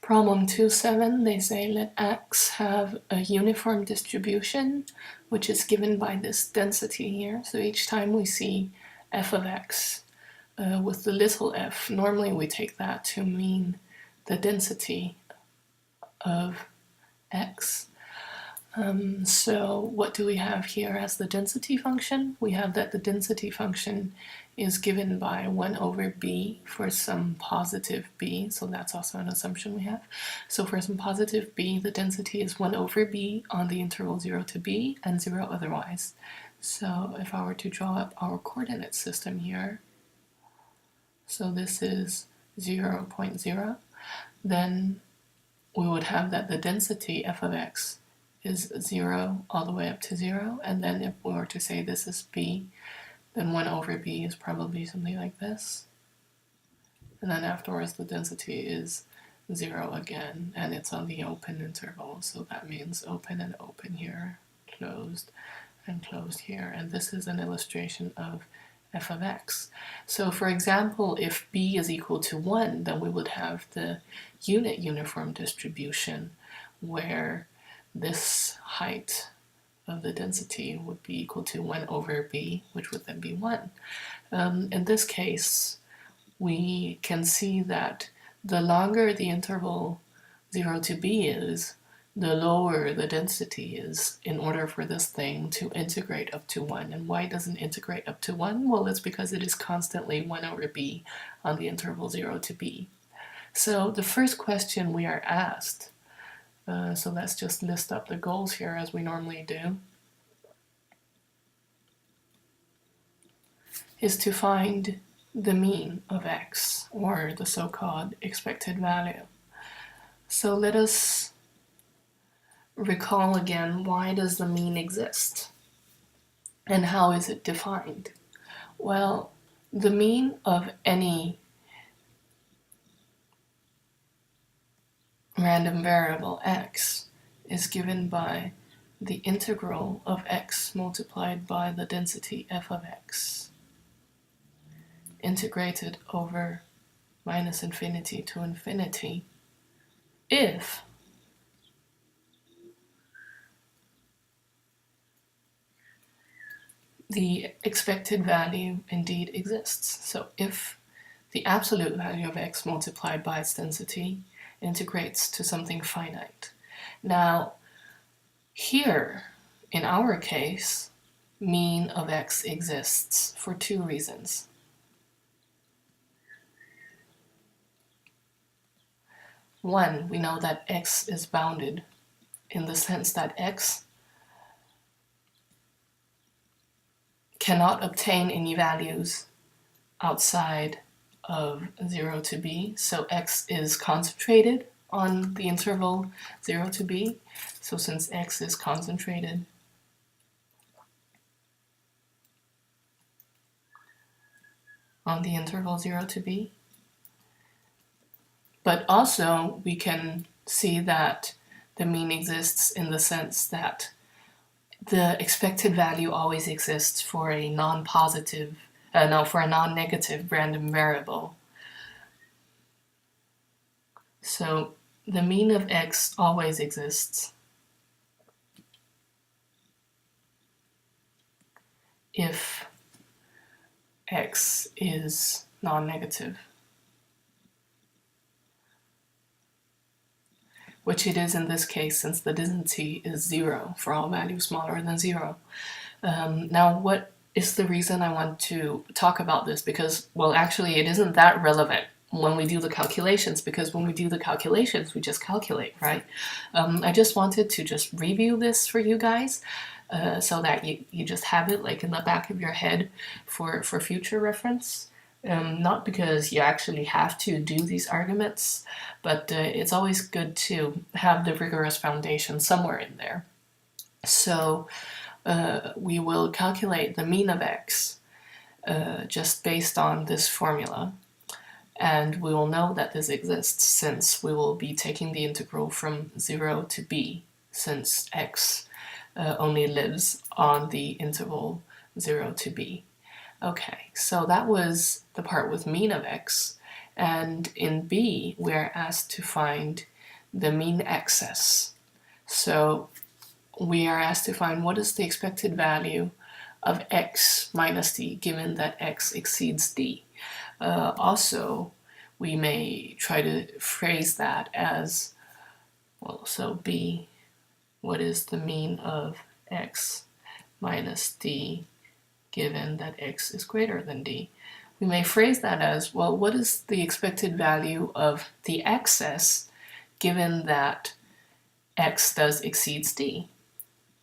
Problem 2.7, they say let x have a uniform distribution, which is given by this density here. So each time we see f of x with the little f, normally we take that to mean the density of x. So what do we have here as the density function? We have that the density function is given by 1 over b for some positive b, so that's also an assumption we have. So for some positive b, the density is 1 over b on the interval 0 to b and 0 otherwise. So if I were to draw up our coordinate system here, so this is 0, 0.0, then we would have that the density f of x is 0 all the way up to 0, and then if we were to say this is b, then 1 over b is probably something like this. And then afterwards the density is 0 again, and it's on the open interval, so that means open and open here, closed and closed here, and this is an illustration of f of x. So for example, if b is equal to 1, then we would have the unit uniform distribution where this height of the density would be equal to 1 over b, which would then be 1. In this case, we can see that the longer the interval 0 to b is, the lower the density is in order for this thing to integrate up to 1. And why doesn't it integrate up to 1? Well, it's because it is constantly 1 over b on the interval 0 to b. So the first question we are asked, so let's just list up the goals here as we normally do, is to find the mean of x, or the so-called expected value. So let us recall again, why does the mean exist? And how is it defined? Well, the mean of any random variable x is given by the integral of x multiplied by the density f of x, integrated over minus infinity to infinity, if the expected value indeed exists. So if the absolute value of x multiplied by its density integrates to something finite. Now, here, in our case, mean of x exists for two reasons. One, we know that x is bounded in the sense that x cannot obtain any values outside of 0 to b, so x is concentrated on the interval 0 to b. So since x is concentrated, on the interval 0 to b, but also we can see that the mean exists in the sense that the expected value always exists for a non-positive, for a non-negative random variable. So the mean of x always exists if x is non-negative, which it is in this case since the density is 0 for all values smaller than 0. Now, what is the reason I want to talk about this? Because, well, actually it isn't that relevant when we do the calculations, because when we do the calculations, we just calculate, right? I just wanted to just review this for you guys so that you just have it like in the back of your head for future reference. Not because you actually have to do these arguments, but it's always good to have the rigorous foundation somewhere in there. So we will calculate the mean of x just based on this formula. And we will know that this exists since we will be taking the integral from 0 to b, since x only lives on the interval 0 to b. Okay, so that was the part with mean of x. And in b, we're asked to find the mean excess. So we are asked to find what is the expected value of x minus d given that x exceeds d. Also, we may try to phrase that as, well, so b, what is the mean of x minus d given that x is greater than d? We may phrase that as, well, what is the expected value of the excess given that x does exceeds d,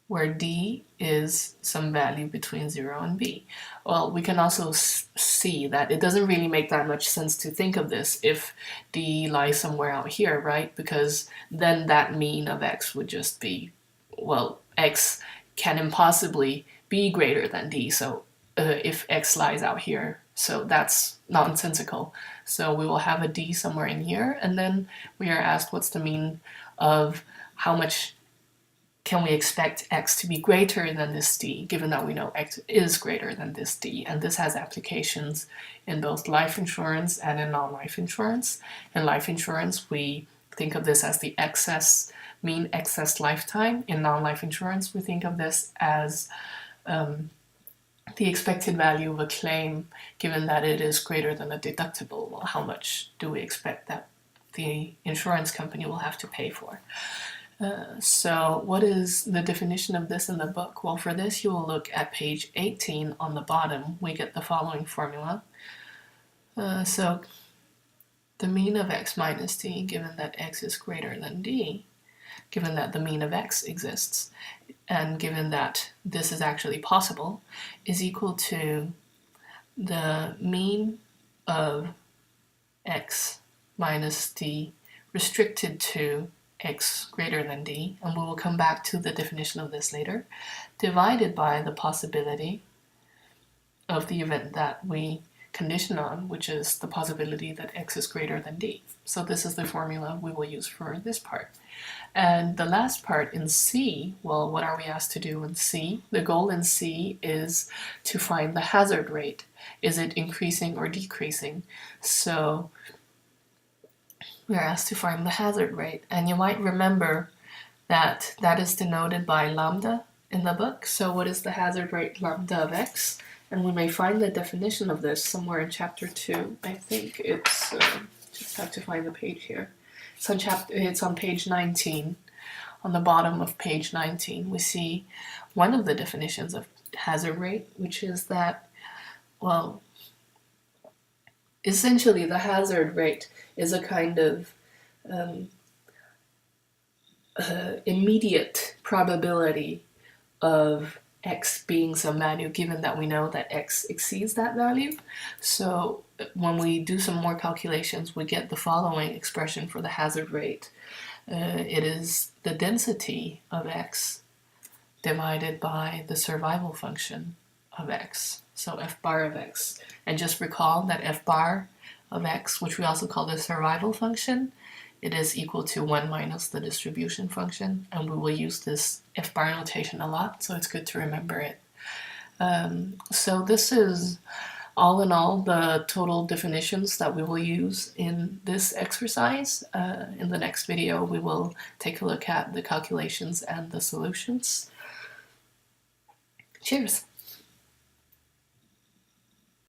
where d is some value between 0 and b. Well, we can also see that it doesn't really make that much sense to think of this if d lies somewhere out here, right? Because then that mean of x would just be, well, x can impossibly be greater than d, so if x lies out here, so that's nonsensical. So we will have a d somewhere in here, and then we are asked what's the mean of how much can we expect x to be greater than this d, given that we know x is greater than this d. And this has applications in both life insurance and in non-life insurance. In life insurance, we think of this as the excess, mean excess lifetime. In non-life insurance, we think of this as the expected value of a claim, given that it is greater than a deductible. Well, how much do we expect that the insurance company will have to pay for? So what is the definition of this in the book? Well, for this you will look at page 18 on the bottom. We get the following formula. So the mean of x minus d, given that x is greater than d, given that the mean of x exists, and given that this is actually possible, is equal to the mean of x minus d restricted to x greater than d, and we will come back to the definition of this later, divided by the possibility of the event that we condition on, which is the possibility that x is greater than d. So this is the formula we will use for this part. And the last part in C, well, what are we asked to do in C? The goal in C is to find the hazard rate. Is it increasing or decreasing? So we are asked to find the hazard rate. And you might remember that that is denoted by lambda in the book. So what is the hazard rate lambda of x? And we may find the definition of this somewhere in chapter 2. I think it's, just have to find the page here. It's on page 19. On the bottom of page 19, we see one of the definitions of hazard rate, which is that, well, essentially the hazard rate is a kind of immediate probability of x being some value, given that we know that x exceeds that value. So when we do some more calculations, we get the following expression for the hazard rate. It is the density of x divided by the survival function of x, so f bar of x. And just recall that f bar of x, which we also call the survival function, it is equal to 1 minus the distribution function, and we will use this f bar notation a lot, so it's good to remember it. So this is, all in all, the total definitions that we will use in this exercise. In the next video, we will take a look at the calculations and the solutions. Cheers!